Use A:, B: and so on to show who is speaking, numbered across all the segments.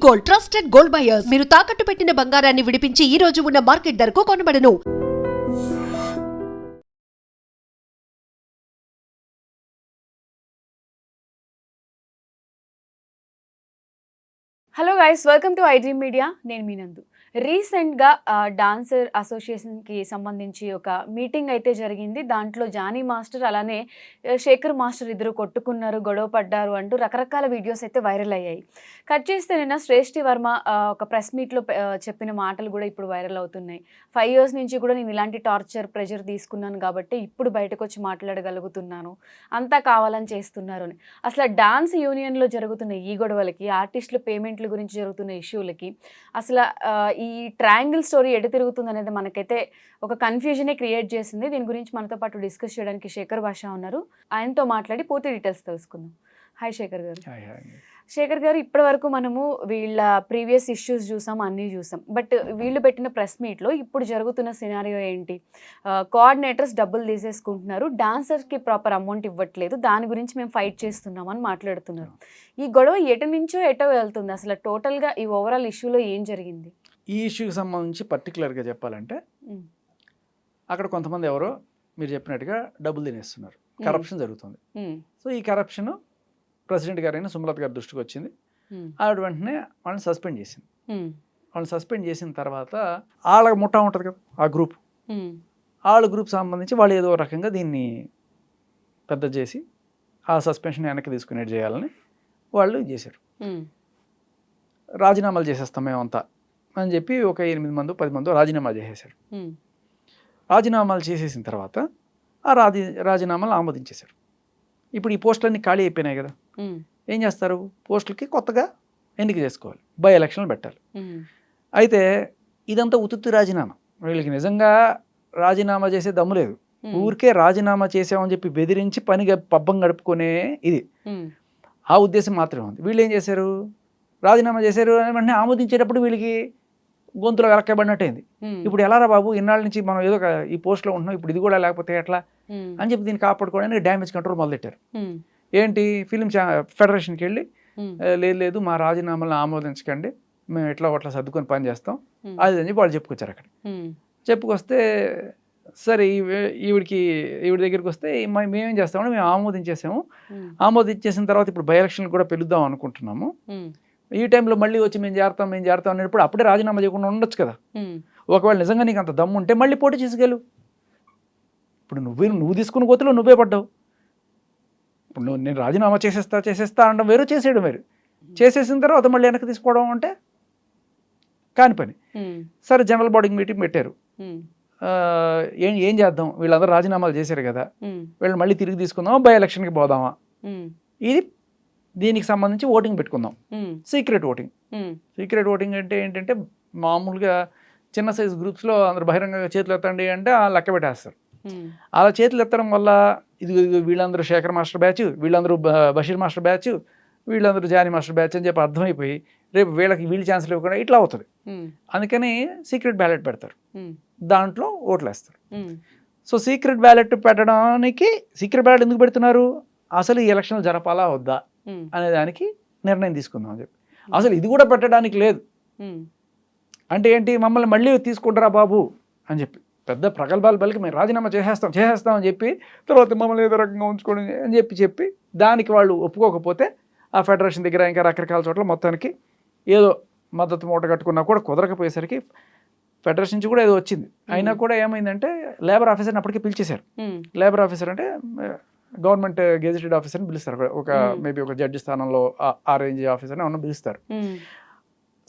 A: Gold, trusted gold buyers. మీరు తాకట్టు పెట్టిన బంగారాన్ని విడిపించి ఈ రోజు ఉన్న మార్కెట్ ధరకు కొనబడను.
B: Hello guys, welcome to I dream media. నేను మీ నందు. రీసెంట్గా డాన్సర్ అసోసియేషన్కి సంబంధించి ఒక మీటింగ్ అయితే జరిగింది. దాంట్లో జానీ మాస్టర్ అలానే శేఖర్ మాస్టర్ ఇద్దరు కొట్టుకున్నారు, గొడవ పడ్డారు అంటూ రకరకాల వీడియోస్ అయితే వైరల్ అయ్యాయి. కట్ చేస్తే నిన్న శ్రేష్ఠి వర్మ ఒక ప్రెస్ మీట్లో చెప్పిన మాటలు కూడా ఇప్పుడు వైరల్ అవుతున్నాయి. 5 years నుంచి కూడా నేను ఇలాంటి టార్చర్ ప్రెషర్ తీసుకున్నాను కాబట్టి ఇప్పుడు బయటకు వచ్చి మాట్లాడగలుగుతున్నాను, అంతా కావాలని చేస్తున్నారు అని. అసలు డాన్స్ యూనియన్లో జరుగుతున్న ఈ గొడవలకి, ఆర్టిస్టుల పేమెంట్ల గురించి జరుగుతున్న ఇష్యూలకి అసలు ఈ ట్రయాంగిల్ స్టోరీ ఎటు తిరుగుతుంది అనేది మనకైతే ఒక కన్ఫ్యూజనే క్రియేట్ చేసింది. దీని గురించి మనతో పాటు డిస్కస్ చేయడానికి శేఖర్ భాష ఉన్నారు. ఆయనతో మాట్లాడి పూర్తి డీటెయిల్స్ తెలుసుకుందాం. హాయ్ శేఖర్ గారు. శేఖర్ గారు, ఇప్పటి వరకు మనము వీళ్ళ ప్రీవియస్ ఇష్యూస్ చూసాం, అన్నీ చూసాం. బట్ వీళ్ళు పెట్టిన ప్రెస్ మీట్లో ఇప్పుడు జరుగుతున్న సినారియో ఏంటి? కోఆర్డినేటర్స్ డబ్బులు తీసేసుకుంటున్నారు, డాన్సర్స్కి ప్రాపర్ అమౌంట్ ఇవ్వట్లేదు, దాని గురించి మేము ఫైట్ చేస్తున్నామని మాట్లాడుతున్నారు. ఈ గొడవ ఎటు నుంచో ఎటో వెళ్తుంది. అసలు టోటల్గా ఈ ఓవరాల్ ఇష్యూలో ఏం జరిగింది?
C: ఈ ఇష్యూకి సంబంధించి పర్టికులర్గా చెప్పాలంటే అక్కడ కొంతమంది ఎవరో మీరు చెప్పినట్టుగా డబ్బులు తినేస్తున్నారు, కరప్షన్ జరుగుతుంది. సో ఈ కరప్షన్ ప్రెసిడెంట్ గారైన సుమలత గారి దృష్టికి వచ్చింది. ఆవిడ వెంటనే వాళ్ళని సస్పెండ్ చేసింది. వాళ్ళని సస్పెండ్ చేసిన తర్వాత వాళ్ళ ముఠా ఉంటుంది కదా, ఆ గ్రూప్, వాళ్ళ గ్రూప్ సంబంధించి వాళ్ళు ఏదో రకంగా దీన్ని పెద్ద చేసి ఆ సస్పెన్షన్ వెనక్కి తీసుకునేది చేయాలని వాళ్ళు చేశారు. రాజీనామాలు చేసేస్తాం మేమంతా అని చెప్పి ఒక 8 మందో 10 మందో రాజీనామా చేసేశారు. రాజీనామాలు చేసేసిన తర్వాత ఆ రాజీనామాలు ఆమోదించేశారు. ఇప్పుడు ఈ పోస్టులన్నీ ఖాళీ అయిపోయినాయి కదా, ఏం చేస్తారు? పోస్టులకి కొత్తగా ఎన్నిక చేసుకోవాలి, బై ఎలక్షన్లు పెట్టాలి. అయితే ఇదంతా ఉత్తుత్తి రాజీనామా. వీళ్ళకి నిజంగా రాజీనామా చేసే దమ్ము లేదు. ఊరికే రాజీనామా చేసామని చెప్పి బెదిరించి పబ్బం గడుపుకునే ఇది, ఆ ఉద్దేశం మాత్రమే ఉంది. వీళ్ళు ఏం చేశారు? రాజీనామా చేశారు అని వెంటనే ఆమోదించేటప్పుడు వీళ్ళకి గొంతులో వెలక్కబడినట్టయింది. ఇప్పుడు ఎలా రా బాబు, ఇన్నాళ్ళ నుంచి మనం ఏదో ఈ పోస్ట్లో ఉంటున్నాం, ఇప్పుడు ఇది కూడా లేకపోతే ఎట్లా అని చెప్పి దీన్ని కాపాడుకోవడానికి డ్యామేజ్ కంట్రోల్ మొదలెట్టారు. ఏంటి, ఫిలిం ఫెడరేషన్కి వెళ్ళి లేదు మా రాజీనామాలను ఆమోదించకండి, మేము ఎట్లా ఒకట్లా సర్దుకొని పని చేస్తాం అది అని చెప్పి వాళ్ళు చెప్పుకొచ్చారు. అక్కడ చెప్పుకొస్తే సరే ఈవిడ దగ్గరికి వస్తే మేమేం చేస్తామంటే మేము ఆమోదించేసాము, ఆమోదించేసిన తర్వాత ఇప్పుడు బై ఎలక్షన్లు కూడా పిలుద్దాం అనుకుంటున్నాము, ఈ టైంలో మళ్ళీ వచ్చి మేము చేరతాం అనేటప్పుడు అప్పుడే రాజీనామా చేయకుండా ఉండొచ్చు కదా. ఒకవేళ నిజంగా నీకు అంత దమ్ము ఉంటే మళ్ళీ పోటీ చేసుకెళ్ళు. ఇప్పుడు నువ్వు తీసుకున్న గోతిలో నువ్వే పడ్డావు. ఇప్పుడు నేను రాజీనామా చేసేస్తా అనడం వేరు, చేసేయడం వేరు. చేసేసిన తర్వాత మళ్ళీ వెనక్కి తీసుకోవడం అంటే కాని పని. సరే, జనరల్ బాడీ మీటింగ్ పెట్టారు. ఏం చేద్దాం, వీళ్ళందరూ రాజీనామాలు చేశారు కదా, వీళ్ళు మళ్ళీ తిరిగి తీసుకుందామా, బై ఎలక్షన్కి పోదామా, ఇది దీనికి సంబంధించి ఓటింగ్ పెట్టుకుందాం. Secret voting. సీక్రెట్ ఓటింగ్ అంటే ఏంటంటే మామూలుగా చిన్న సైజ్ గ్రూప్స్లో అందరు బహిరంగంగా చేతులు ఎత్తండి అంటే లెక్క పెట్టేస్తారు. అలా చేతులు ఎత్తడం వల్ల ఇది వీళ్ళందరూ శేఖర్ మాస్టర్ బ్యాచ్, వీళ్ళందరూ బషీర్ మాస్టర్ బ్యాచ్, వీళ్ళందరూ జానీ మాస్టర్ బ్యాచ్ అని చెప్పి అర్థమైపోయి రేపు వీళ్ళు ఛాన్సులు ఇవ్వకుండా ఇట్లా అవుతుంది. అందుకని సీక్రెట్ బ్యాలెట్ పెడతారు, దాంట్లో ఓట్లు వేస్తారు. సో సీక్రెట్ బ్యాలెట్ పెట్టడానికి సీక్రెట్ బ్యాలెట్ ఎందుకు పెడుతున్నారు? అసలు ఈ ఎలక్షన్లు జరపాలా వద్దా అనే దానికి నిర్ణయం తీసుకుందాం అని చెప్పి. అసలు ఇది కూడా పెట్టడానికి లేదు అంటే ఏంటి, మమ్మల్ని మళ్ళీ తీసుకుంటారా బాబు అని చెప్పి పెద్ద ప్రగల్భాలు పలికి మేము రాజీనామా చేసేస్తాం అని చెప్పి తర్వాత మమ్మల్ని ఏదో రకంగా ఉంచుకోండి అని చెప్పి దానికి వాళ్ళు ఒప్పుకోకపోతే ఆ ఫెడరేషన్ దగ్గర ఇంకా రకరకాల చోట్ల మొత్తానికి ఏదో మద్దతు మూట కట్టుకున్నా కూడా కుదరకపోయేసరికి ఫెడరేషన్ నుంచి కూడా ఏదో వచ్చింది. అయినా కూడా ఏమైందంటే లేబర్ ఆఫీసర్ని అప్పటికే పిలిచేశారు. లేబర్ ఆఫీసర్ అంటే గవర్నమెంట్ గెజిటెడ్ ఆఫీసర్ని పిలుస్తారు, ఒక మేబీ ఒక జడ్జి స్థానంలో ఆ రేంజ్ ఆఫీసర్ని ఏమన్నా పిలుస్తారు.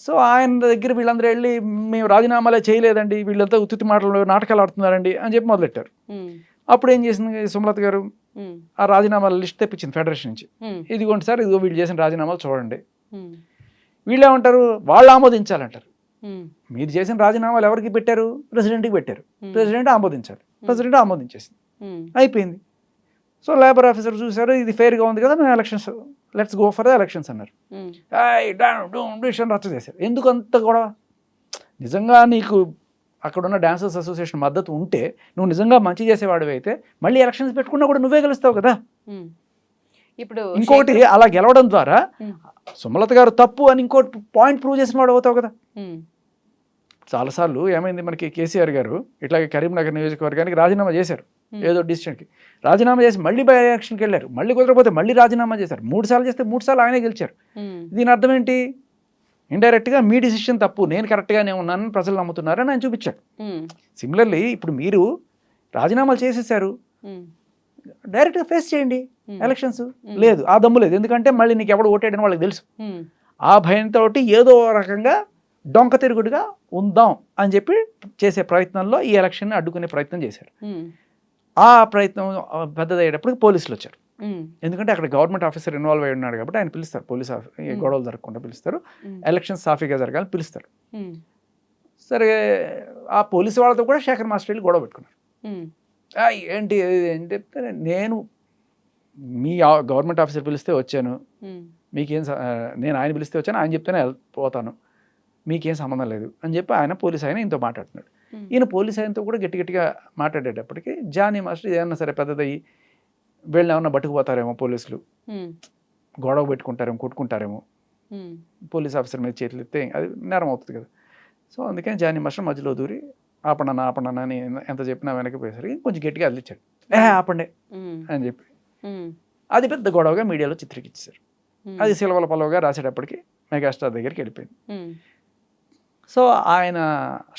C: సో ఆయన దగ్గర వీళ్ళందరూ వెళ్ళి మేము రాజీనామాలే చేయలేదండి, వీళ్ళంతా ఉత్తుత్తి మాటలు నాటకాలు ఆడుతున్నారండి అని చెప్పి మొదలెట్టారు. అప్పుడు ఏం చేసింది సుమలత గారు, ఆ రాజీనామాల లిస్ట్ తెప్పించింది ఫెడరేషన్ నుంచి. ఇదిగోండి సార్, ఇదిగో వీళ్ళు చేసిన రాజీనామాలు చూడండి. వీళ్ళు ఏమంటారు, వాళ్ళు ఆమోదించాలంటారు. మీరు చేసిన రాజీనామాలు ఎవరికి పెట్టారు? ప్రెసిడెంట్కి పెట్టారు. ప్రెసిడెంట్ ఆమోదించాలి. ప్రెసిడెంట్ ఆమోదించేసింది, అయిపోయింది. సో లేబర్ ఆఫీసర్ చూసారు, ఇది ఫెయిర్గా ఉంది కదా, మేము elections let's go for the elections అన్నారు. రచ్చ చేశారు. ఎందుకు అంత గొడవ? నిజంగా నీకు అక్కడున్న డాన్సర్స్ అసోసియేషన్ మద్దతు ఉంటే, నువ్వు నిజంగా మంచి చేసేవాడివి అయితే మళ్ళీ ఎలక్షన్స్ పెట్టుకున్నా కూడా నువ్వే గెలుస్తావు కదా.
B: ఇప్పుడు
C: ఇంకొకటి, అలా గెలవడం ద్వారా సుమలత గారు తప్పు అని ఇంకోటి పాయింట్ ప్రూవ్ చేసిన వాడు అవుతావు కదా. చాలాసార్లు ఏమైంది మనకి కేసీఆర్ గారు ఇట్లాగే కరీంనగర్ నియోజకవర్గానికి రాజీనామా చేశారు ఏదో డిసిషన్కి. రాజీనామా చేసి మళ్ళీ బై ఎలక్షన్కి వెళ్ళారు, మళ్ళీ కుదరకపోతే మళ్ళీ రాజీనామా చేశారు. 3 సార్లు చేస్తే 3 సార్లు ఆయనే గెలిచారు. దీని అర్థం ఏంటి? ఇండైరెక్ట్గా మీ డిసిషన్ తప్పు, నేను కరెక్ట్గానే ఉన్నానని ప్రజలు నమ్ముతున్నారని ఆయన చూపించాడు. సిమిలర్లీ ఇప్పుడు మీరు రాజీనామాలు చేసేసారు, డైరెక్ట్గా ఫేస్ చేయండి ఎలక్షన్స్. లేదు, ఆ దమ్ము లేదు. ఎందుకంటే మళ్ళీ నీకు ఎవడు ఓటేయడని వాళ్ళకి తెలుసు. ఆ భయంతో ఏదో రకంగా డొంక తిరుగుడుగా ఉందాం అని చెప్పి చేసే ప్రయత్నంలో ఈ ఎలక్షన్ని అడ్డుకునే ప్రయత్నం చేశారు. ఆ ప్రయత్నం పెద్దదయ్యేటప్పటికి పోలీసులు వచ్చారు. ఎందుకంటే అక్కడ గవర్నమెంట్ ఆఫీసర్ ఇన్వాల్వ్ అయి ఉన్నాడు కాబట్టి ఆయన పిలుస్తారు, పోలీస్ గొడవలు జరగకుండా పిలుస్తారు, ఎలక్షన్స్ సాఫీగా జరగాలని పిలుస్తారు. సరే, ఆ పోలీసు వాళ్ళతో కూడా శేఖర్ మాస్టర్ వెళ్ళి గొడవ పెట్టుకున్నారు. ఏంటి ఏంటి చెప్తే, నేను మీ గవర్నమెంట్ ఆఫీసర్ పిలిస్తే వచ్చాను, మీకేం నేను ఆయన పిలిస్తే వచ్చాను, ఆయన చెప్తేనే పోతాను, మీకేం సంబంధం లేదు అని చెప్పి ఆయన పోలీస్ ఆయన ఇంతో మాట్లాడుతున్నాడు. ఈయన పోలీస్ ఆయనతో కూడా గట్టిగా మాట్లాడేటప్పటికి జానీ మాస్టర్ ఏమన్నా సరే పెద్దదయ్యి వీళ్ళని ఏమన్నా పట్టుకుపోతారేమో, పోలీసులు గొడవ పెట్టుకుంటారేమో, కొట్టుకుంటారేమో, పోలీస్ ఆఫీసర్ మీద చేతులు ఎత్తే అది నేరం అవుతుంది కదా. సో అందుకని జానీ మాస్టర్ మధ్యలో దూరి ఆపండి అని ఎంత చెప్పినా వెనక్కి పోయేసరికి కొంచెం గట్టిగా అదిలిచ్చాడు. ఆపండి అని చెప్పి అది పెద్ద గొడవగా మీడియాలో చిత్రీకరించారు. అది సిలవల పలవగా రాసేటప్పటికి మెగాస్టార్ దగ్గరికి వెళ్ళిపోయింది. సో ఆయన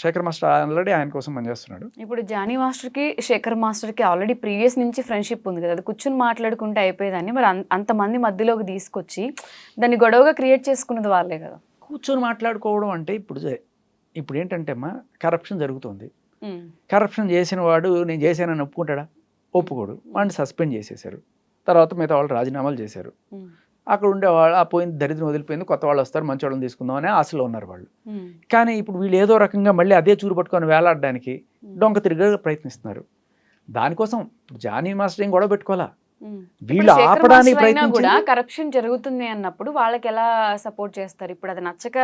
C: శేఖర్ మాస్టర్ ఆల్రెడీ ఆయన కోసం పనిచేస్తున్నాడు.
B: ఇప్పుడు జానీ మాస్టర్కి శేఖర్ మాస్టర్కి ఆల్రెడీ ప్రీవియస్ నుంచి ఫ్రెండ్షిప్ ఉంది కదా, అది కూర్చొని మాట్లాడుకుంటే అయిపోయేదాన్ని. మరి అంతమంది మధ్యలోకి తీసుకొచ్చి దాన్ని గొడవగా క్రియేట్ చేసుకున్నది వాళ్ళే కదా.
C: కూర్చొని మాట్లాడుకోవడం అంటే ఇప్పుడు ఏంటంటే అమ్మా, కరప్షన్ జరుగుతుంది. కరప్షన్ చేసిన వాడు నేను చేశానని ఒప్పుకుంటాడా? ఒప్పుకోడు. వాడిని సస్పెండ్ చేసేసారు. తర్వాత మిగతా వాళ్ళు రాజీనామాలు చేశారు. అక్కడ ఉండేవాళ్ళు ఆ పోయింది, దరిద్రం వదిలిపోయింది, కొత్త వాళ్ళు వస్తారు, మంచి వాళ్ళని తీసుకుందాం అనే ఆశలో ఉన్నారు వాళ్ళు. కానీ ఇప్పుడు వీళ్ళు ఏదో రకంగా మళ్ళీ అదే చూరు పట్టుకొని వేలాడడానికి డొంక తిరిగి ప్రయత్నిస్తున్నారు. దానికోసం జానీ మాస్టర్ ఏం గొడవ పెట్టుకోవాలా, వీళ్ళు ఆపడానికి
B: కూడా కరప్షన్ జరుగుతుంది అన్నప్పుడు వాళ్ళకి ఎలా సపోర్ట్ చేస్తారు? ఇప్పుడు అది నచ్చక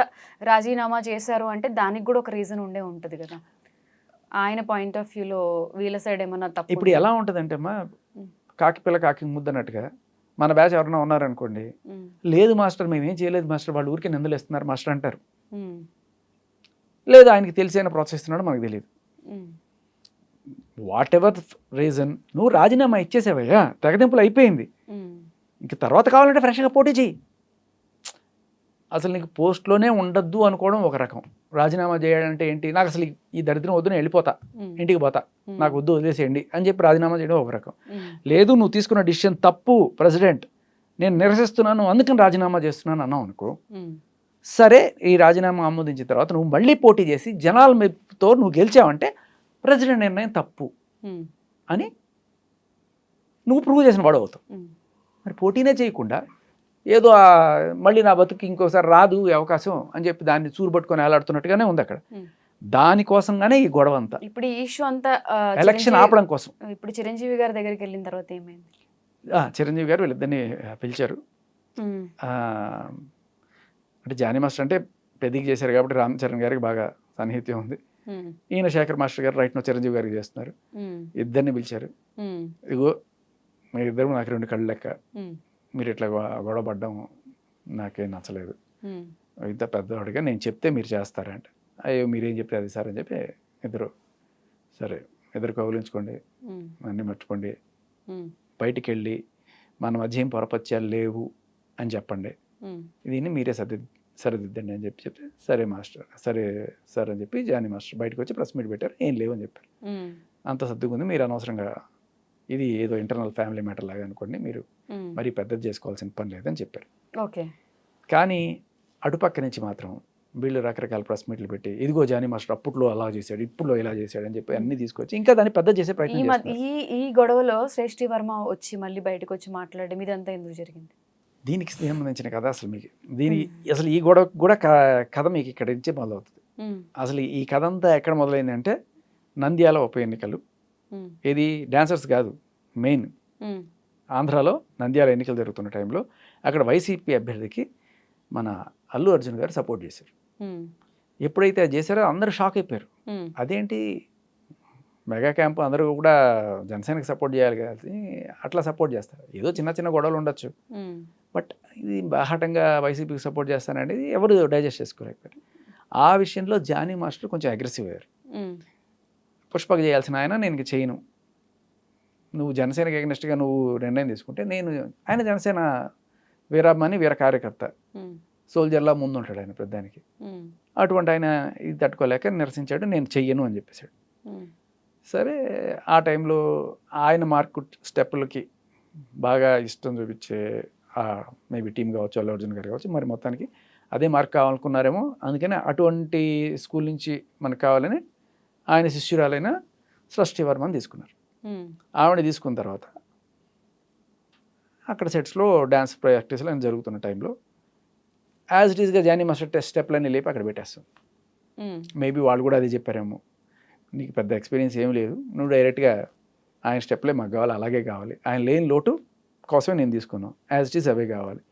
B: రాజీనామా చేశారు అంటే దానికి కూడా ఒక రీజన్ ఉండే ఉంటుంది కదా. ఆయన పాయింట్ ఆఫ్ వ్యూలో వీళ్ళ సైడ్ ఏమన్నా తప్పు?
C: ఇప్పుడు ఎలా ఉంటుంది అంటే అమ్మా, కాకి పిల్ల కాకి ముద్దన్నట్టుగా మన బ్యాచ్ ఎవరైనా ఉన్నారనుకోండి, లేదు మాస్టర్ మేమేం చేయలేదు మాస్టర్, వాళ్ళు ఊరికే నిందలు ఇస్తున్నారు మాస్టర్ అంటారు. లేదు ఆయనకి తెలిసి అయినా ప్రోత్సహిస్తున్నాడు మనకు తెలియదు. వాట్ ఎవర్ రీజన్, నువ్వు రాజీనామా ఇచ్చేసావయ్యా, తెగదింపులు అయిపోయింది, ఇంక తర్వాత కావాలంటే ఫ్రెష్గా పోటీ చెయ్యి. అసలు నీకు పోస్ట్లోనే ఉండద్దు అనుకోవడం ఒక రకం. రాజీనామా చేయాలంటే ఏంటి, నాకు అసలు ఈ దరిద్రం వద్దు, నేను వెళ్ళిపోతా, ఇంటికి పోతా, నాకు వద్దు వదిలేసేయండి అని చెప్పి రాజీనామా చేయడం ఒక రకం. లేదు నువ్వు తీసుకున్న డిసిషన్ తప్పు ప్రెసిడెంట్, నేను నిరసిస్తున్నాను అందుకని రాజీనామా చేస్తున్నాను అన్నావు అనుకో, సరే ఈ రాజీనామా ఆమోదించిన తర్వాత నువ్వు మళ్ళీ పోటీ చేసి జనాల మెప్పుతో నువ్వు గెలిచావంటే ప్రెసిడెంట్ నిర్ణయం తప్పు అని నువ్వు ప్రూవ్ చేసిన వాడు అవుతావు. మరి పోటీనే చేయకుండా ఏదో మళ్ళీ నా బతుకు ఇంకోసారి రాదు ఈ అవకాశం అని చెప్పి దాన్ని చూరుబట్టుకొని వేలాడుతున్నట్టుగానే ఉంది అక్కడ. దానికోసంగానే ఈ గొడవ అంతా,
B: ఇప్పుడు ఈ ఇష్యూ అంతా
C: ఎలక్షన్ ఆపడం కోసం.
B: ఇప్పుడు చిరంజీవి గారి దగ్గరికి వెళ్ళిన తర్వాత ఏమైంది?
C: చిరంజీవి గారు వీళ్ళిద్దరిని పిలిచారు. అంటే జానీ మాస్టర్ అంటే పెద్దకి చేశారు కాబట్టి రామ్ చరణ్ గారికి బాగా సన్నిహిత్యం ఉంది. ఈయన శేఖర్ మాస్టర్ గారు రైట్ నో చిరంజీవి గారికి చేస్తున్నారు. ఇద్దరిని పిలిచారు. ఇగో మీ ఇద్దరు నాకు 2 కళ్ళు లెక్క, మీరు ఇట్లా గొడవ పడ్డం నాకేం నచ్చలేదు, ఇంత పెద్దవాడిగా నేను చెప్తే మీరు చేస్తారంట. అయ్యో మీరేం చెప్తే అది సార్ అని చెప్పి ఇద్దరు కౌలించుకోండి, అన్నీ మర్చిపోండి, బయటికి వెళ్ళి మన మధ్య ఏం పొరపత్యాలు లేవు అని చెప్పండి, దీన్ని మీరే సరిదిద్దండి అని చెప్తే సరే మాస్టర్, సరే సార్ అని చెప్పి జానీ మాస్టర్ బయటకు వచ్చి ప్రెస్ మీట్ పెట్టారు. ఏం లేవు అని చెప్పారు. అంత సర్దుకుంది, మీరు అనవసరంగా ఇది ఏదో ఇంటర్నల్ ఫ్యామిలీ మ్యాటర్ లాగా అనుకోండి, మీరు మరీ పెద్దది చేసుకోవాల్సిన పని లేదని చెప్పారు.
B: ఓకే. కానీ
C: అటుపక్క నుంచి మాత్రం వీళ్ళు రకరకాల ప్రెస్ మీట్లు పెట్టి ఇదిగో జానీ మాస్టర్ అప్పట్లో అలా చేశాడు, ఇప్పుడు ఇలా చేశాడు అని చెప్పి అన్ని తీసుకొచ్చి ఇంకా దాన్ని పెద్ద చేసే ప్రయత్నం చేస్తారు.
B: ఈ గొడవలో శ్రేష్ఠి వర్మ వచ్చి మళ్ళీ బయటకు వచ్చి మాట్లాడడం ఇదంతా ఎందుకు జరిగింది?
C: దీనికి సంబంధించిన కథ అసలు మీకు అసలు ఈ గొడవ కూడా కథ మీకు ఇక్కడ నుంచే మొదలవుతుంది. అసలు ఈ కథ అంతా ఎక్కడ మొదలైందంటే నంద్యాల ఉప ఎన్నికలు. ఇది డాన్సర్స్ కాదు, మెయిన్ ఆంధ్రాలో నంద్యాల ఎన్నికలు జరుగుతున్న టైంలో అక్కడ వైసీపీ అభ్యర్థికి మన అల్లు అర్జున్ గారు సపోర్ట్ చేశారు. ఎప్పుడైతే అది చేశారో అందరూ షాక్ అయిపోయారు. అదేంటి మెగా క్యాంప్ అందరూ కూడా జనసేనకి సపోర్ట్ చేయాలి కదా, అట్లా సపోర్ట్ చేస్తారు. ఏదో చిన్న చిన్న గొడవలు ఉండొచ్చు, బట్ ఇది బాహాటంగా వైసీపీకి సపోర్ట్ చేస్తాననేది ఎవరు డైజెస్ట్ చేసుకోలేకపోయారు. ఆ విషయంలో జానీ మాస్టర్ కొంచెం అగ్రెసివ్ అయ్యారు. పుష్పకు చేయాల్సిన ఆయన నేను ఇంక చేయను, నువ్వు జనసేనకి ఎగ్నెస్ట్గా నువ్వు నిర్ణయం తీసుకుంటే నేను, ఆయన జనసేన వీరాభిమాని, వీర కార్యకర్త, సోల్జర్లా ముందు ఉంటాడు ఆయన పెద్దానికి. అటువంటి ఆయన ఇది తట్టుకోలేక నిరసించాడు, నేను చెయ్యను అని చెప్పేశాడు. సరే ఆ టైంలో ఆయన మార్కు స్టెప్పులకి బాగా ఇష్టం చూపించే మేబీ టీం కావచ్చు, అల్లు అర్జున్ గారు కావచ్చు, మరి మొత్తానికి అదే మార్క్ కావాలనుకున్నారేమో. అందుకని అటువంటి స్కూల్ నుంచి మనకు కావాలని ఆయన శిష్యురాలైన సృష్టి వర్మని తీసుకున్నారు. ఆవిడ తీసుకున్న తర్వాత అక్కడ సెట్స్లో డ్యాన్స్ ప్రాక్టీస్లో ఆయన జరుగుతున్న టైంలో యాజ్ ఇట్ ఈస్గా జానీ మాస్టర్ స్టెప్లన్నీ లేపి అక్కడ పెట్టేస్తాం. మేబీ వాళ్ళు కూడా అదే చెప్పారేమో, నీకు పెద్ద ఎక్స్పీరియన్స్ ఏం లేదు, నువ్వు డైరెక్ట్గా ఆయన స్టెప్లే మాకు కావాలి, అలాగే కావాలి, ఆయన లేని లోటు కోసమే నేను తీసుకున్నాను, యాజ్ ఇట్ ఈస్ అవే కావాలి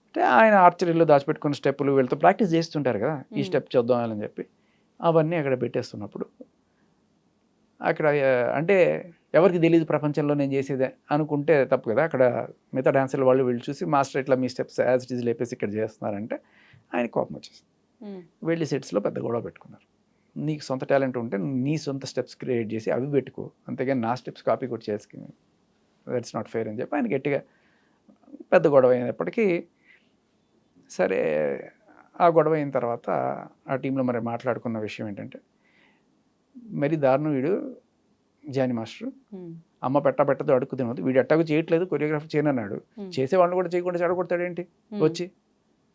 C: అంటే ఆయన ఆర్చరీలో దాచిపెట్టుకున్న స్టెప్పులు వీళ్ళతో ప్రాక్టీస్ చేస్తుంటారు కదా, ఈ స్టెప్ చూద్దాం అని చెప్పి అవన్నీ అక్కడ పెట్టేస్తున్నప్పుడు అక్కడ అంటే ఎవరికి తెలియదు ప్రపంచంలో నేను చేసేదే అనుకుంటే తప్పు కదా. అక్కడ మిగతా డాన్సర్లు వాళ్ళు వీళ్ళు చూసి మాస్టర్ ఇట్లా మీ స్టెప్స్ యాజ్ ఇట్ ఈజ్ లేపేసి ఇక్కడ చేస్తున్నారంటే ఆయన కోపం వచ్చేసింది. వెళ్ళి సెట్స్లో పెద్ద గొడవ పెట్టుకున్నారు. నీకు సొంత టాలెంట్ ఉంటే నీ సొంత స్టెప్స్ క్రియేట్ చేసి అవి పెట్టుకో, అంతేగాని నా స్టెప్స్ కాపీ కూడా చేసుకుని దట్స్ నాట్ ఫెయిర్ అని చెప్పి ఆయన గట్టిగా పెద్ద గొడవ అయినప్పటికీ సరే. ఆ గొడవ అయిన తర్వాత ఆ టీంలో మరి మాట్లాడుకున్న విషయం ఏంటంటే, మరి దారుణం వీడు జానీ మాస్టర్, అమ్మ పెట్టదు అడుగు తినవద్దు, వీడు ఎట్టాగు చేయట్లేదు, కొరియోగ్రాఫర్ చేయనన్నాడు, చేసేవాళ్ళు కూడా చేయకుండా చెడగొడతాడు ఏంటి, వచ్చి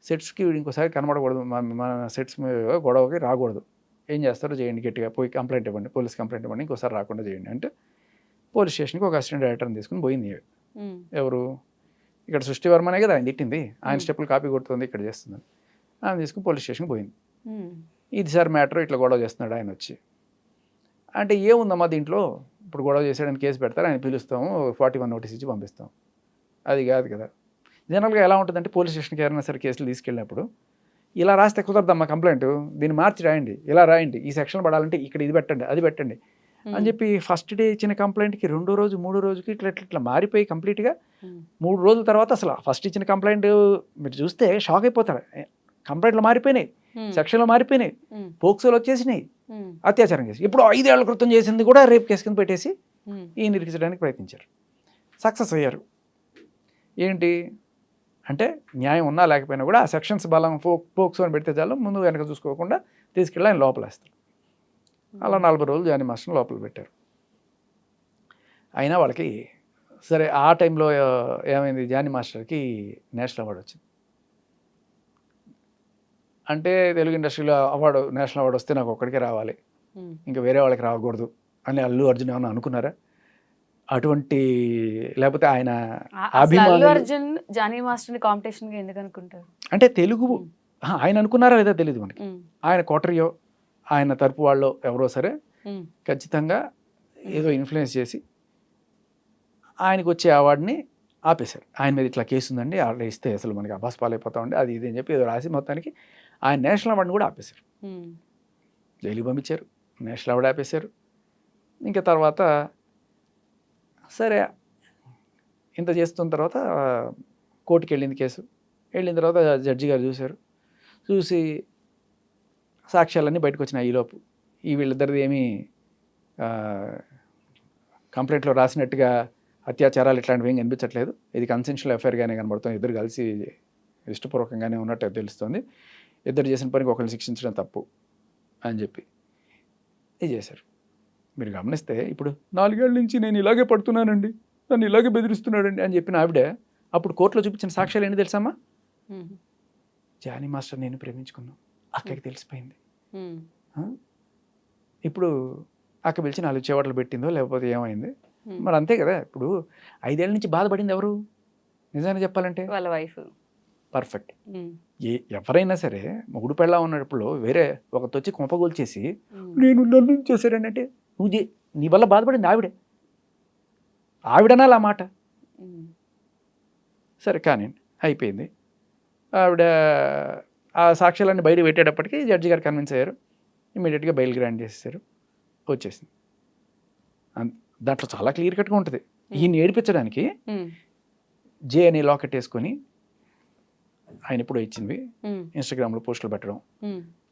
C: సెట్స్కి వీడు ఇంకోసారి కనబడకూడదు, మన సెట్స్ గొడవకి రాకూడదు, ఏం చేస్తారో చేయండి, గట్టిగా పోయి కంప్లైంట్ ఇవ్వండి, పోలీస్ కంప్లైంట్ ఇవ్వండి, ఇంకోసారి రాకుండా చేయండి అంటే పోలీస్ స్టేషన్కి ఒక అసిస్టెంట్ డైరెక్టర్ని తీసుకుని పోయింది. ఎవరు, ఇక్కడ సృష్టి వర్మనే కదా ఆయన తిట్టింది, ఆయన స్టెప్పులు కాపీ కొడుతుంది ఇక్కడ చేస్తుందని, ఆయన తీసుకుని పోలీస్ స్టేషన్కి పోయింది. ఇది సార్ మ్యాటర్, ఇట్లా గొడవ చేస్తున్నాడు ఆయన వచ్చి అంటే, ఏముందమ్మా దీంట్లో, ఇప్పుడు గొడవ చేసాడని కేసు పెడతారు, ఆయన పిలుస్తాము, 41 నోటీస్ ఇచ్చి పంపిస్తాం, అది కాదు కదా. జనరల్గా ఎలా ఉంటుందంటే పోలీస్ స్టేషన్కి ఎవరైనా సరే కేసులు తీసుకెళ్ళినప్పుడు ఇలా రాస్తే కుదరదమ్మా కంప్లైంట్, దీన్ని మార్చి రాయండి, ఇలా రాయండి, ఈ సెక్షన్ పడాలంటే ఇక్కడ ఇది పెట్టండి, అది పెట్టండి అని చెప్పి ఫస్ట్ డే ఇచ్చిన కంప్లైంట్కి 2వ రోజు 3వ రోజుకి ఇట్లా మారిపోయి కంప్లీట్గా 3 రోజుల తర్వాత అసలు ఫస్ట్ ఇచ్చిన కంప్లైంట్ మీరు చూస్తే షాక్ అయిపోతారు. కంప్లైంట్లు మారిపోయినాయి, సెక్షన్లు మారిపోయినాయి, పోక్సోలు వచ్చేసినాయి, అత్యాచారం కేసు ఇప్పుడు 5 ఏళ్ల క్రితం చేసింది కూడా రేప్ కేసు కింద పెట్టేసి ఈ నిరికించడానికి ప్రయత్నించారు. సక్సెస్ అయ్యారు. ఏంటి అంటే న్యాయం ఉన్నా లేకపోయినా కూడా ఆ సెక్షన్స్ బలం పోక్సో అని పెడితే చాలు, ముందు వెనక చూసుకోకుండా తీసుకెళ్ళి ఆయన లోపలేస్తారు. అలా 40 రోజులు జానీ మాస్టర్ని లోపల పెట్టారు. అయినా వాళ్ళకి సరే ఆ టైంలో ఏమైంది, జానీ మాస్టర్కి నేషనల్ అవార్డు వచ్చింది. అంటే తెలుగు ఇండస్ట్రీలో అవార్డు, నేషనల్ అవార్డు వస్తే నాకు ఒక్కడికే రావాలి, ఇంకా వేరే వాళ్ళకి రాకూడదు అని అల్లు అర్జున్ ఏమన్నా అనుకున్నారా? అటువంటి లేకపోతే ఆయన
B: అల్లు అర్జున్ జానీ మాస్టర్ని కాంపిటీషన్గా ఎందుకు అనుకుంటారు
C: అంటే తెలుగు ఆయన అనుకున్నారా లేదా తెలియదు మనకి. ఆయన కోటరియో ఆయన తరపు వాళ్ళు ఎవరో సరే ఖచ్చితంగా ఏదో ఇన్ఫ్లుయెన్స్ చేసి ఆయనకు వచ్చే అవార్డుని ఆపేశారు. ఆయన మీద ఇట్లా కేసు ఉందండి, ఆర్డర్ ఇస్తే అసలు మనకి అబాస్ పాలైపోతామండి, అది ఇది అని చెప్పి ఏదో రాసి మొత్తానికి ఆయన నేషనల్ అవార్డుని కూడా ఆపేశారు. జైలుకి పంపించారు, నేషనల్ అవార్డు ఆపేశారు. ఇంకా తర్వాత సరే ఇంత చేస్తున్న తర్వాత కోర్టుకి వెళ్ళింది కేసు. వెళ్ళిన తర్వాత జడ్జి గారు చూశారు, చూసి సాక్ష్యాలన్నీ బయటకు వచ్చినాయి. ఈలోపు వీళ్ళిద్దరిది ఏమీ కంప్లైంట్లో రాసినట్టుగా అత్యాచారాలు ఇట్లాంటివి ఏం కనిపించట్లేదు, ఇది కన్సెన్షువల్ అఫైర్గానే కనబడుతుంది, ఇద్దరు కలిసి ఇష్టపూర్వకంగానే ఉన్నట్టు తెలుస్తుంది, ఇద్దరు చేసిన పనికి ఒకరిని శిక్షించడం తప్పు అని చెప్పి ఇది చేశారు. మీరు గమనిస్తే ఇప్పుడు 4 ఏళ్ళ నుంచి నేను ఇలాగే పడుతున్నానండి, నన్ను ఇలాగే బెదిరిస్తున్నాడండి అని చెప్పిన ఆవిడ అప్పుడు కోర్టులో చూపించిన సాక్ష్యాలు ఏంటి తెలుసమ్మా? జానీ మాస్టర్ నేను ప్రేమించుకున్నాను, అక్కకి తెలిసిపోయింది. ఇప్పుడు అక్క పిలిచి 4 చెవాట్లు పెట్టిందో లేకపోతే ఏమైంది మరి, అంతే కదా. ఇప్పుడు 5 ఏళ్ళ నుంచి బాధపడింది ఎవరు? నిజాన్ని చెప్పాలంటే
B: వాళ్ళ వైఫ్.
C: పర్ఫెక్ట్. ఎవరైనా సరే మొగుడు పెళ్ళా ఉన్నప్పుడు వేరే ఒకటి వచ్చి కొంపగోల్చేసి నేను నన్ను చేశాడని అంటే నువ్వు నీ వల్ల బాధపడింది ఆవిడనా ఆ మాట? సరే కానీ అయిపోయింది. ఆవిడ ఆ సాక్ష్యాలన్నీ బయట పెట్టేటప్పటికి జడ్జి గారు కన్విన్స్ అయ్యారు, ఇమీడియట్గా బెయిల్ గ్రాంట్ చేసేసారు, వచ్చేసింది. దాంట్లో చాలా క్లియర్ కట్గా ఉంటుంది. ఈయన ఏడిపించడానికి జే అనే లాకెట్ వేసుకొని ఆయన ఎప్పుడో ఇచ్చింది ఇన్స్టాగ్రామ్లో పోస్టులు పెట్టడం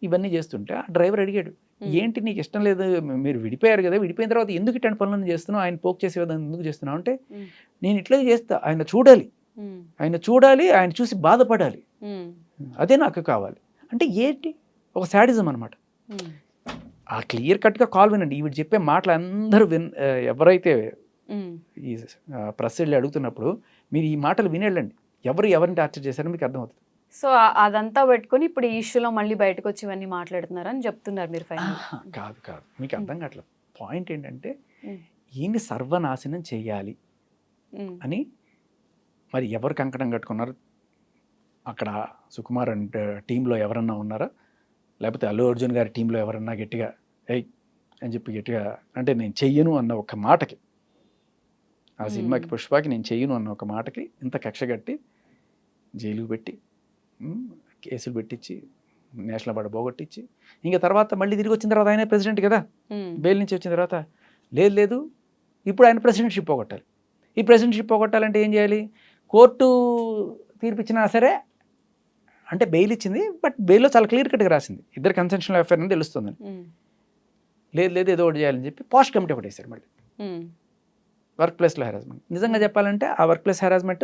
C: ఇవన్నీ చేస్తుంటే ఆ డ్రైవర్ అడిగాడు, ఏంటి నీకు ఇష్టం లేదు, మీరు విడిపోయారు కదా, విడిపోయిన తర్వాత ఎందుకు ఇట్లాంటి పనులను చేస్తున్నావు, ఆయన పోక్ చేసే విధానం ఎందుకు చేస్తున్నావు అంటే, నేను ఇట్లా చేస్తా, ఆయన చూడాలి, ఆయన చూసి బాధపడాలి, అదే నాకు కావాలి అంటే ఏంటి ఒక శాడిజం అనమాట. ఆ క్లియర్ కట్గా కాల్ వినండి. ఈవిడ చెప్పే మాటలు అందరూ ఎవరైతే ఈ ప్రెస్ వెళ్ళి అడుగుతున్నప్పుడు మీరు ఈ మాటలు వినేళ్ళండి, ఎవరిని టార్చర్ చేశారో మీకు అర్థమవుతుంది.
B: సో అదంతా పెట్టుకొని ఇప్పుడు ఈ ఇష్యూలో మళ్ళీ బయటకు వచ్చి ఇవన్నీ మాట్లాడుతున్నారని చెప్తున్నారు మీరు ఫైనల్.
C: కాదు మీకు అర్థం కావట్లేదు. పాయింట్ ఏంటంటే ఈయన్ని సర్వనాశనం చేయాలి అని మరి ఎవరు కంకణం కట్టుకున్నారు? అక్కడ సుకుమార్ అండ్ టీంలో ఎవరన్నా ఉన్నారా, లేకపోతే అల్లు అర్జున్ గారి టీంలో ఎవరన్నా గట్టిగా ఏయ్ అని చెప్పి గట్టిగా అంటే నేను చెయ్యను అన్న ఒక మాటకి, ఆ సినిమాకి పుష్పకి నేను చెయ్యను అన్న ఒక మాటకి ఇంత కక్ష కట్టి జైలుకు పెట్టి కేసులు పెట్టించి నేషనల్ అవార్డు పోగొట్టించి ఇంకా తర్వాత మళ్ళీ తిరిగి వచ్చిన తర్వాత ఆయనే ప్రెసిడెంట్ కదా, బెయిల్ నుంచి వచ్చిన తర్వాత లేదు ఇప్పుడు ఆయన ప్రెసిడెంట్షిప్ పోగొట్టాలి. ఈ ప్రెసిడెంట్షిప్ పోగొట్టాలంటే ఏం చేయాలి? కోర్టు తీర్పిచ్చినా సరే, అంటే బెయిల్ ఇచ్చింది బట్ బెయిల్లో చాలా క్లియర్ కట్గా రాసింది ఇద్దరు కన్సెన్షనల్ అఫేర్ అని తెలుస్తుందని, లేదు ఏదో ఒకటి చేయాలని చెప్పి పోస్ట్ కమిటీ ఒకటి వేశారు మళ్ళీ వర్క్ ప్లేస్లో హెరాస్మెంట్. నిజంగా చెప్పాలంటే ఆ వర్క్ ప్లేస్ హెరాస్మెంట్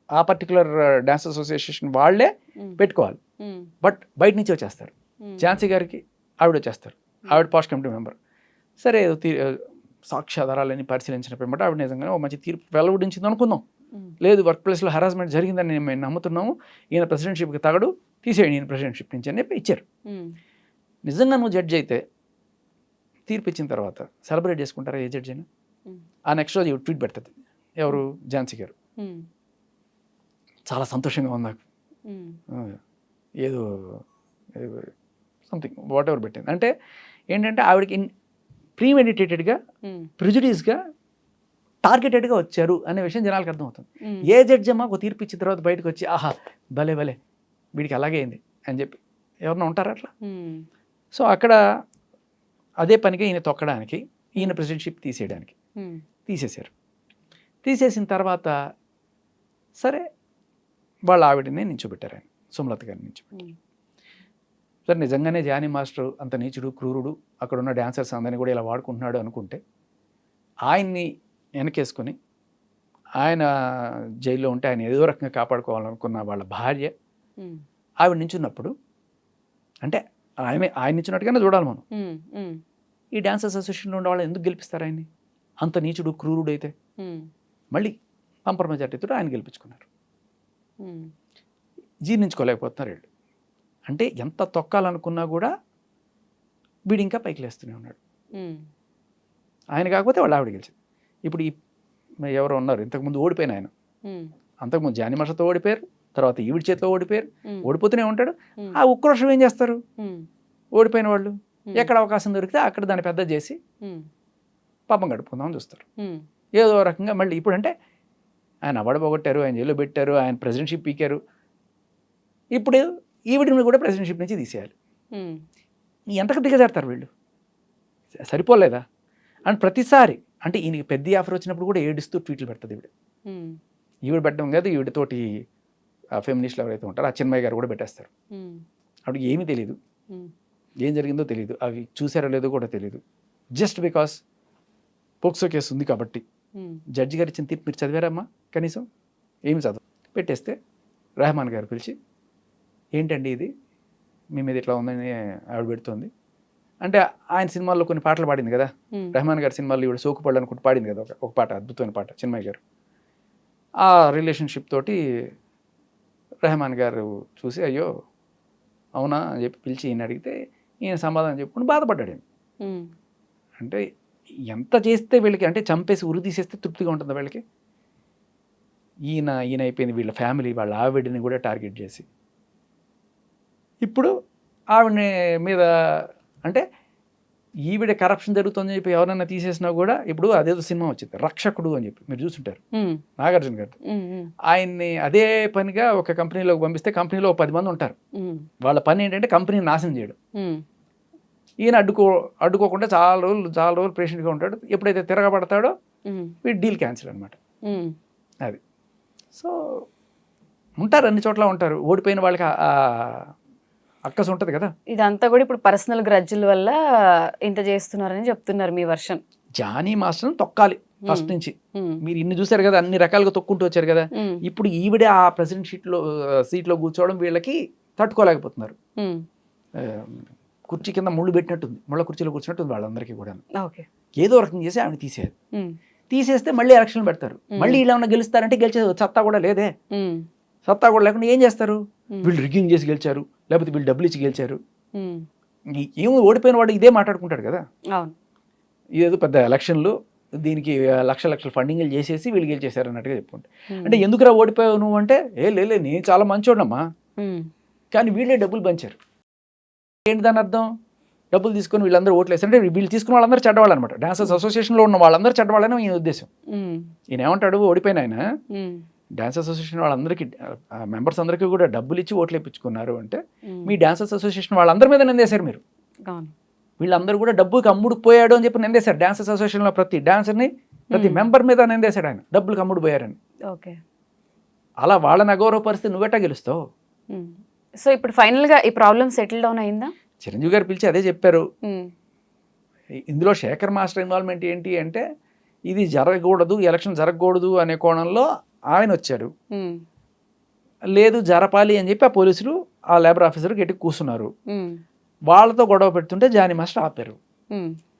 C: ఆ పర్టికులర్ డాన్స్ అసోసియేషన్ వాళ్ళే పెట్టుకోవాలి, బట్ బయట నుంచి వచ్చేస్తారు. ఝాన్సీ గారికి ఆవిడ వచ్చేస్తారు, ఆవిడ పోస్ట్ కమిటీ మెంబర్. సరే సాక్ష్యాధారాలని పరిశీలించిన పిమ్మట ఆవిడ నిజంగానే ఒక మంచి తీర్పు వెలువడించింది అనుకుందాం. లేదు వర్క్ ప్లేస్లో హెరాస్మెంట్ జరిగిందని మేము నమ్ముతున్నాము, ఈయన ప్రెసిడెంట్షిప్కి తగడు, తీసేయండి ఈయన ప్రెసిడెంట్షిప్ నుంచి అని చెప్పి ఇచ్చారు. నిజంగా నువ్వు జడ్జి అయితే తీర్పు ఇచ్చిన తర్వాత సెలబ్రేట్ చేసుకుంటారా ఏ జడ్జి అయినా? ఆ నెక్స్ట్ రోజు ట్వీట్ పెడుతుంది ఎవరు, ఝాన్సీ గారు, చాలా సంతోషంగా ఉంది నాకు, ఏదో సంథింగ్ వాట్ ఎవర్ పెట్టింది. అంటే ఏంటంటే ఆవిడకి ప్రీమెడిటేటెడ్గా ప్రిజుడీస్గా టార్గెటెడ్గా వచ్చారు అనే విషయం జనాలకు అర్థమవుతుంది. ఏ జడ్జి అమ్మా ఒక తీర్పు ఇచ్చిన తర్వాత బయటకు వచ్చి ఆహా భలే వీడికి అలాగే అయింది అని చెప్పి ఎవరన్నా ఉంటారా అట్లా? సో అక్కడ అదే పనిగా ఈయన తొక్కడానికి, ఈయన ప్రెసిడెంట్షిప్ తీసేయడానికి తీసేశారు. తీసేసిన తర్వాత సరే వాళ్ళ ఆవిడని నించోబెట్టారు, ఆయన సుమలత గారిని నించోబెట్టారు. సరే నిజంగానే జానీ మాస్టర్ అంత నీచుడు క్రూరుడు, అక్కడ ఉన్న డాన్సర్స్ అందరినీ కూడా ఇలా వాడుకుంటున్నాడు అనుకుంటే ఆయన్ని వెనకేసుకొని ఆయన జైల్లో ఉంటే ఆయన ఏదో రకంగా కాపాడుకోవాలనుకున్న వాళ్ళ భార్య ఆవిడ నించున్నప్పుడు, అంటే ఆయన నించున్నట్టుగానే చూడాలి మనం. ఈ డాన్స్ అసోసియేషన్లో ఉన్న వాళ్ళు ఎందుకు గెలిపిస్తారు ఆయన్ని? అంత నీచుడు క్రూరుడు అయితే మళ్ళీ పంపర్ మెజార్టీతో ఆయన గెలిపించుకున్నారు. జీర్ణించుకోలేకపోతున్నారు వీళ్ళు. అంటే ఎంత తొక్కాలనుకున్నా కూడా వీడు ఇంకా పైకి లేస్తూనే ఉన్నాడు. ఆయన కాకపోతే వాళ్ళు ఆవిడ గెలిచింది. ఇప్పుడు ఎవరో ఉన్నారు ఇంతకుముందు ఓడిపోయిన ఆయన, అంతకుముందు జానీ మాస్టర్తో ఓడిపోయారు, తర్వాత ఈవిడ చేతిలో ఓడిపోయారు, ఓడిపోతూనే ఉంటాడు. ఆ ఉక్రోషం ఏం చేస్తారు ఓడిపోయిన వాళ్ళు? ఎక్కడ అవకాశం దొరికితే అక్కడ దాన్ని పెద్ద చేసి పాపం గడుపుకుందామని చూస్తారు. ఏదో రకంగా మళ్ళీ ఇప్పుడు అంటే ఆయన అవార్డు పోగొట్టారు, ఆయన జైల్లో పెట్టారు, ఆయన ప్రెసిడెంట్షిప్ పీకారు, ఇప్పుడు ఈవిడిని కూడా ప్రెసిడెంట్షిప్ నుంచి తీసేయాలి. ఎంతకు దిగజారుతారు వీళ్ళు? సరిపోలేదా? అండ్ ప్రతిసారి అంటే ఈయనకి పెద్ద ఆఫర్ వచ్చినప్పుడు కూడా ఏడుస్తూ ట్వీట్లు పెడుతుంది ఈవిడ పెట్టడం కాదు, ఈవిడతోటి ఫెమినిస్టులు ఎవరైతే ఉంటారో ఆ చిన్మయ్య గారు కూడా పెట్టేస్తారు. అప్పుడు ఏమీ తెలియదు, ఏం జరిగిందో తెలియదు, అవి చూసారో లేదో కూడా తెలియదు. జస్ట్ బికాస్ పోక్సో కేసు ఉంది కాబట్టి జడ్జి గారు ఇచ్చిన తీర్పు మీరు చదివారమ్మా? కనీసం ఏమి చదువు పెట్టేస్తే రెహమాన్ గారు పిలిచి ఏంటండి ఇది మీ మీద ఇట్లా ఉందని ఆవిడ పెడుతుంది అంటే, ఆయన సినిమాల్లో కొన్ని పాటలు పాడింది కదా, రెహమాన్ గారి సినిమాల్లో ఈవిడ సోకుపళ్ళు అనుకుంటూ పాడింది కదా ఒక పాట, అద్భుతమైన పాట చిన్మయ్య గారు. ఆ రిలేషన్షిప్ తోటి రెహమాన్ గారు చూసి అయ్యో అవునా అని చెప్పి పిలిచి ఈయన అడిగితే ఈయన సమాధానం చెప్పుకుని బాధపడ్డాడు. అంటే ఎంత చేస్తే వీళ్ళకి, అంటే చంపేసి ఉరి తీసేస్తే తృప్తిగా ఉంటుంది వీళ్ళకి. ఈయన అయిపోయింది, వీళ్ళ ఫ్యామిలీ వాళ్ళ ఆవిడని కూడా టార్గెట్ చేసి ఇప్పుడు ఆవిడ మీద అంటే ఈవిడ కరప్షన్ జరుగుతుందని చెప్పి ఎవరైనా తీసేసినా కూడా, ఇప్పుడు అదేదో సినిమా వచ్చింది రక్షకుడు అని చెప్పి మీరు చూసుంటారు, నాగార్జున గారు. ఆయన్ని అదే పనిగా ఒక కంపెనీలోకి పంపిస్తే కంపెనీలో 10 మంది ఉంటారు, వాళ్ళ పని ఏంటంటే కంపెనీని నాశనం చేయడం. ఈయన అడ్డుకోకుండా చాలా రోజులు పేషెంట్గా ఉంటాడు. ఎప్పుడైతే తిరగబడతాడో వీడు డీల్ క్యాన్సిల్ అనమాట. అది సో ఉంటారు, అన్ని చోట్ల ఉంటారు. ఓడిపోయిన వాళ్ళకి అక్కసు ఉంటుంది కదా.
B: ఇదంతా కూడా ఇప్పుడు పర్సనల్ గ్రడ్జుల వల్ల ఇంత చేస్తున్నారని చెప్తున్నారు మీ వర్షన్.
C: జానీ మాస్టర్ని తొక్కాలి ఫస్ట్ నుంచి. మీరు ఇన్ని చూసారు కదా, అన్ని రకాలుగా తొక్కుంటూ వచ్చారు కదా. ఇప్పుడు ఈవిడే ఆ ప్రెసిడెంట్ సీట్లో కూర్చోవడం వీళ్ళకి తట్టుకోలేకపోతున్నారు. కుర్చీ కింద ముళ్ళు పెట్టినట్టుంది, ముళ్ళ కుర్చీలో కూర్చున్నట్టుంది వాళ్ళందరికీ కూడా. ఏదో రకం చేసి ఆమె తీసేస్తే మళ్ళీ ఎలక్షన్ పెడతారు. మళ్ళీ ఇలా ఉన్న గెలుస్తారంటే గెలిచే సత్తా కూడా లేదే. సత్తా కూడా లేకుండా ఏం చేస్తారు? వీళ్ళు రిగ్గింగ్ చేసి గెలిచారు, లేకపోతే వీళ్ళు డబ్బులు ఇచ్చి గెలిచారు. ఏమో ఓడిపోయిన వాడు ఇదే మాట్లాడుకుంటాడు కదా. ఇదేదో పెద్ద ఎలక్షన్లు, దీనికి లక్షల ఫండింగ్లు చేసేసి వీళ్ళు గెలిచేశారు అన్నట్టుగా చెప్పుకుంటే, అంటే ఎందుకురా ఓడిపోయావు నువ్వు అంటే, లే నేను చాలా మంచోడమ్మా, కానీ వీళ్ళే డబ్బులు పంచారు. ఏంటి దాని అర్థం? డబ్బులు తీసుకొని వీళ్ళందరూ ఓట్లు వేస్తారు అంటే వీళ్ళు తీసుకున్న వాళ్ళందరూ చెడ్డవాళ్ళు అనమాట. డాన్సర్స్ అసోసియేషన్లో ఉన్న వాళ్ళందరూ చెడ్డవాళ్ళని ఈయన ఉద్దేశం. ఈయన ఏమంటాడు, ఓడిపోయిన ఆయన డాన్స్ అసోసియేషన్ వాళ్ళందరికీ మెంబర్స్ అందరికీ కూడా డబ్బులు ఇచ్చి ఓట్లు వేయించుకున్నారు అంటే, మీ డాన్సర్స్ అసోసియేషన్ వాళ్ళందరి మీద నిందేశారు మీరు. వీళ్ళందరూ కూడా డబ్బుకి అమ్ముడుకు పోయాడు అని చెప్పి నిందేశారు. డాన్సర్స్ అసోసియేషన్లో ప్రతి డాన్సర్ని, ప్రతి మెంబర్ మీద నిందేశాడు ఆయన, డబ్బులకు అమ్ముడు పోయారని. అలా వాళ్ళని అగౌరవపరిస్తే నువ్వెట్టా గెలుస్తావు?
B: సో ఇప్పుడు ఫైనల్గా ఈ ప్రాబ్లం సెటిల్ డౌన్ అయిందా?
C: చిరంజీవి గారు పిలిచి అదే చెప్పారు. ఇందులో శేఖర్ మాస్టర్ ఇన్వాల్వ్మెంట్ ఏంటి అంటే, ఇది జరగకూడదు, ఎలక్షన్ జరగకూడదు అనే కోణంలో ఆయన వచ్చాడు. లేదు జరపాలి అని చెప్పి ఆ పోలీసులు ఆ లేబర్ ఆఫీసర్ గట్టి కూర్చున్నారు. వాళ్ళతో గొడవ పెడుతుంటే జానీ మాస్టర్ ఆపారు.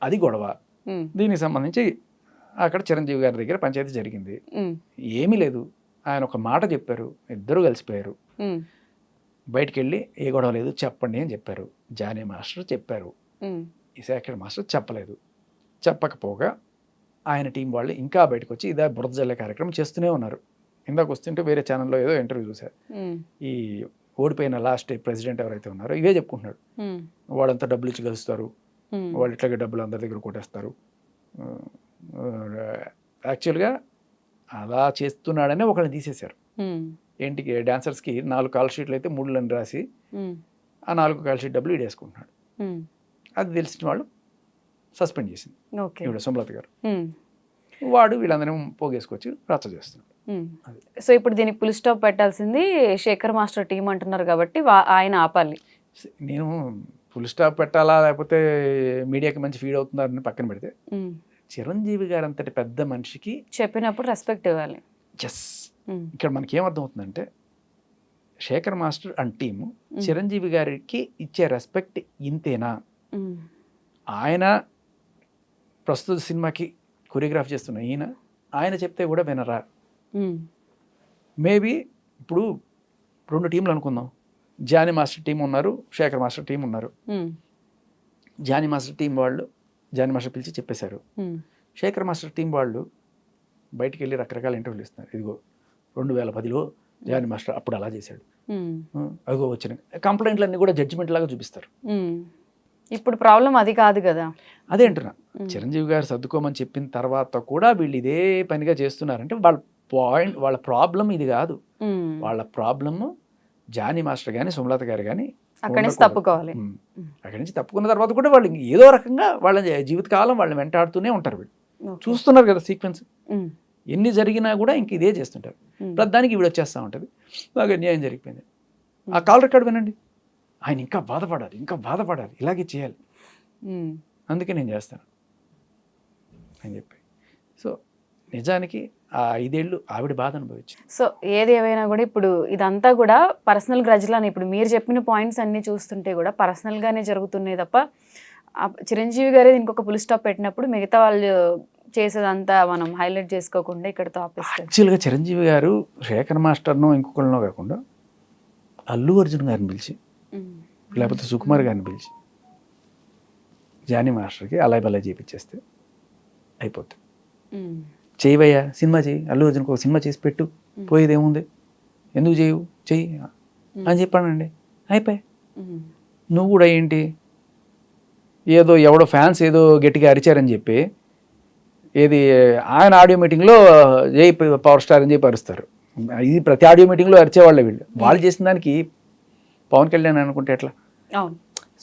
C: అది గొడవ. దీనికి సంబంధించి అక్కడ చిరంజీవి గారి దగ్గర పంచాయతీ జరిగింది. ఏమీ లేదు, ఆయన ఒక మాట చెప్పారు, ఇద్దరు కలిసిపోయారు. బయటికి వెళ్ళి ఏ గొడవ లేదు చెప్పండి అని చెప్పారు. జానీ మాస్టర్ చెప్పారు, ఈ శేఖర్ మాస్టర్ చెప్పలేదు. చెప్పకపోగా ఆయన టీం వాళ్ళు ఇంకా బయటకు వచ్చి ఇదే బురద జల్లే కార్యక్రమం చేస్తూనే ఉన్నారు. ఇందాక వస్తుంటే వేరే ఛానల్లో ఏదో ఇంటర్వ్యూ చూశారు. ఈ ఓడిపోయిన లాస్ట్ ప్రెసిడెంట్ ఎవరైతే ఉన్నారో ఇవే చెప్పుకుంటున్నాడు, వాళ్ళంతా డబ్బులు ఇచ్చి కలుస్తారు, వాళ్ళు ఇట్లాగే డబ్బులు అందరి దగ్గర కొట్టేస్తారు. యాక్చువల్గా అలా చేస్తున్నాడనే ఒకళ్ళని తీసేశారు. ఏంటికి డాన్సర్స్కి 4 కాల్ షీట్లు అయితే 3 లని రాసి ఆ 4 కాల్ షీట్ డబ్బులు ఈడేసుకుంటున్నాడు. అది తెలిసిన వాళ్ళు సస్పెండ్ చేసింది ఇప్పుడు సుమలత గారు. వాడు వీళ్ళందరూ పోగేసుకొచ్చి రచ్చ చేస్తున్నాడు.
B: సో ఇప్పుడు దీనికి ఫుల్ స్టాప్ పెట్టాల్సింది శేఖర్ మాస్టర్ టీం అంటున్నారు కాబట్టి ఆయన ఆపాలి.
C: నేను ఫుల్ స్టాప్ పెట్టాలా లేకపోతే మీడియాకి మంచి ఫీడ్ అవుతున్నారని పక్కన పెడితే, చిరంజీవి గారు అంతటి పెద్ద మనిషికి
B: చెప్పినప్పుడు రెస్పెక్ట్ ఇవ్వాలి.
C: ఇక్కడ మనకి ఏమర్థం అవుతుందంటే, Shekhar master and team Chiranjeevi గారికి ఇచ్చే రెస్పెక్ట్ ఇంతేనా? ఆయన ప్రస్తుత సినిమాకి కొరియోగ్రాఫ్ చేస్తున్న ఆయన చెప్తే కూడా వినరా? మేబీ ఇప్పుడు 2 టీంలు అనుకుందాం. జానీ మాస్టర్ టీం ఉన్నారు, శేఖర్ మాస్టర్ టీం ఉన్నారు. జానీ మాస్టర్ టీం వాళ్ళు జానీ మాస్టర్ పిలిచి చెప్పేశారు. శేఖర్ మాస్టర్ టీం వాళ్ళు బయటికి వెళ్ళి రకరకాల ఇంటర్వ్యూలు ఇస్తున్నారు. ఇదిగో 2010లో జానీ మాస్టర్ అప్పుడు అలా చేశాడు, అదిగో వచ్చిన కంప్లైంట్లన్నీ కూడా జడ్జిమెంట్ లాగా చూపిస్తారు.
B: ఇప్పుడు ప్రాబ్లం అది కాదు కదా.
C: అదే అంటున్నా, చిరంజీవి గారు సర్దుకోమని చెప్పిన తర్వాత కూడా వీళ్ళు ఇదే పనిగా చేస్తున్నారంటే వాళ్ళ ప్రాబ్లం ఇది కాదు. వాళ్ళ ప్రాబ్లమ్ జానీ మాస్టర్ కానీ సుమలత గారు కానీ
B: అక్కడి నుంచి తప్పుకోవాలి.
C: అక్కడి నుంచి తప్పుకున్న తర్వాత కూడా వాళ్ళు ఏదో రకంగా వాళ్ళ జీవితకాలం వాళ్ళని వెంటాడుతూనే ఉంటారు. వీళ్ళు చూస్తున్నారు కదా సీక్వెన్స్, ఎన్ని జరిగినా కూడా ఇంక ఇదే చేస్తుంటారు. ప్రతిదానికి వీడు వచ్చేస్తూ ఉంటుంది, నాకు అన్యాయం జరిగిపోయింది. ఆ కాల్ రికార్డ్ వినండి, ఆయన ఇంకా బాధపడాలి, ఇలాగే చేయాలి, అందుకే నేను చేస్తాను అని చెప్పి. సో నిజానికి ఆ 5 ఏళ్ళు ఆవిడ బాధ అనుభవించింది.
B: సో ఏది ఏమైనా కూడా ఇప్పుడు ఇదంతా కూడా పర్సనల్ గ్రజ్లాని, ఇప్పుడు మీరు చెప్పిన పాయింట్స్ అన్నీ చూస్తుంటే కూడా పర్సనల్గానే జరుగుతున్నాయి తప్ప చిరంజీవి గారే ఇంకొక ఫుల్ స్టాప్ పెట్టినప్పుడు మిగతా వాళ్ళు చేసేదంతా మనం హైలైట్ చేసుకోకుండా ఇక్కడతో ఆపేస్తాం.
C: యాక్చువల్గా చిరంజీవి గారు శేఖర్ మాస్టర్నో ఇంకొకరినో కాకుండా అల్లు అర్జున్ గారిని పిలిచి లేకపోతే సుకుమార్ గారిని పిలిచి జానీ మాస్టర్కి అలాయ్ బలాయ్ చేయించేస్తే అయిపోతుంది. చేయవయ్యా, సినిమా చేయి, అల్లు అర్జున్కి ఒక సినిమా చేసి పెట్టు, పోయేదేముంది, ఎందుకు చెయ్యి అని చెప్పానండి, అయిపోయి. నువ్వు కూడా ఏంటి ఏదో ఎవడో ఫ్యాన్స్ ఏదో గట్టిగా అరిచారని చెప్పి ఏది ఆయన ఆడియో మీటింగ్లో జై పవర్ స్టార్ అని చెప్పి అరుస్తారు. ఇది ప్రతి ఆడియో మీటింగ్లో అరిచేవాళ్ళే వీళ్ళు. వాళ్ళు చేసిన దానికి పవన్ కళ్యాణ్ అనుకుంటే ఎట్లా?
B: అవును.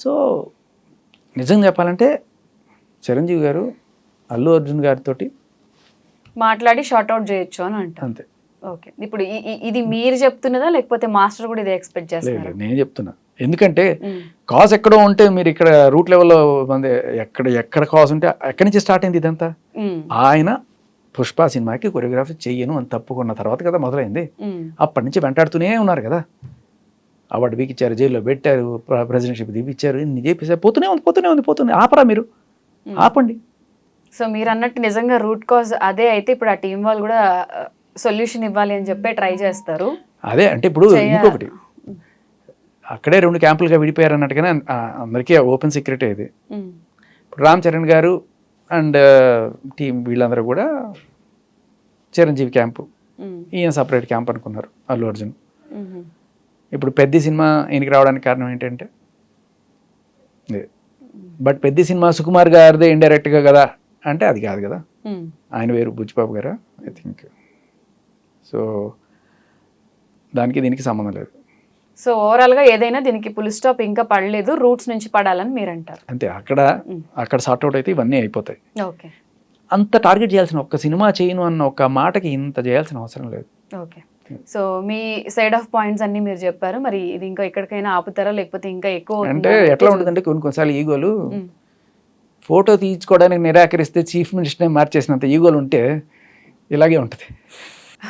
C: సో నిజం చెప్పాలంటే చిరంజీవి గారు అల్లు అర్జున్ గారితో
B: మాట్లాడి షార్ట్ అవుట్ చేయొచ్చు అని అంటారు.
C: అంతే.
B: ఓకే, ఇప్పుడు ఇది మీరు చెప్తున్నదా లేకపోతే మాస్టర్ కూడా ఇదే ఎక్స్పెక్ట్
C: లేదు
B: చేస్తున్నారు?
C: నేను చెప్తున్నా, ఎందుకంటే కాజ్ ఎక్కడో ఉంటే మీరు ఇక్కడ రూట్ లెవెల్లో మంది ఎక్కడ కాజ్ ఉంటే ఎక్కడి నుంచి స్టార్ట్ అయింది ఇదంతా. ఆయన పుష్ప సినిమాకి కొరియోగ్రఫీ చెయ్యను అని తప్పుకున్న తర్వాత కదా మొదలైంది. అప్పటి నుంచి వెంటాడుతూనే ఉన్నారు కదా. అవార్డు బీకిచ్చారు, జైల్లో పెట్టారు, ప్రెసిడెంట్షిప్ దిగిచ్చారు, ఇన్ని చేపిస్తారు, పోతూనే ఆపరా మీరు, ఆపండి.
B: సో మీరు అన్నట్టు నిజంగా రూట్ కాజ్ అదే అయితే ఇప్పుడు ఆ టీం వాళ్ళు కూడా సొల్యూషన్ ఇవ్వాలి అని చెప్పి ట్రై చేస్తారు.
C: అదే అంటే ఇప్పుడు ఇంకొకటి అక్కడే 2 క్యాంపులుగా విడిపోయారు అన్నట్టుగానే అందరికీ ఓపెన్ సీక్రెట్ ఇది. ఇప్పుడు రామ్ చరణ్ గారు అండ్ టీం వీళ్ళందరూ కూడా చిరంజీవి క్యాంపు, ఈయన సపరేట్ క్యాంప్ అనుకున్నారు అల్లు అర్జున్. ఇప్పుడు పెద్ద సినిమా ఈయనకి రావడానికి కారణం ఏంటంటే బట్ పెద్ద సినిమా సుకుమార్ గారిదే ఇండైరెక్ట్గా కదా అంటే అది కాదు కదా. ఆయన వేరు, బుచ్చిబాబు గారా ఐ థింక్. సో దానికి దీనికి సంబంధం లేదు.
B: సో ఓవరాల్గా ఏదైనా దీనికి ఫుల్ స్టాప్ ఇంకా పడలేదు, రూట్స్ నుంచి పడాలని మీరు అంటారు.
C: అంతే, అక్కడ సార్ట్అవుట్ అయితే ఇవన్నీ అయిపోతాయి.
B: ఓకే,
C: అంత టార్గెట్ చేయాల్సిన, ఒక్క సినిమా చేయను అన్న ఒక్క మాటకి ఇంత చేయాల్సిన అవసరం లేదు.
B: Okay, so me side of points అన్ని మీరు చెప్పారు. మరి ఇది ఇంకా ఎక్కడికైనా ఆపుతారా లేకపోతే ఇంకా ఎక్కువ
C: అంటే ఎట్లా ఉంటుందంటే కొన్నిసార్లు ఈగోలు ఫోటో తీయించుకోవడానికి నిరాకరిస్తే చీఫ్ మినిస్టర్నే మార్చేసినంత ఈగోలు ఉంటే ఇలాగే ఉంటుంది.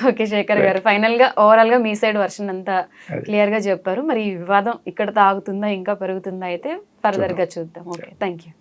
B: ఓకే శేఖర్ గారు, ఫైనల్ గా ఓవరాల్ గా మీ సైడ్ వర్షన్ అంతా క్లియర్ గా చెప్పారు. మరి ఈ వివాదం ఇక్కడ తాగుతుందా ఇంకా పెరుగుతుందా అయితే ఫర్దర్ గా చూద్దాం. Okay, thank you.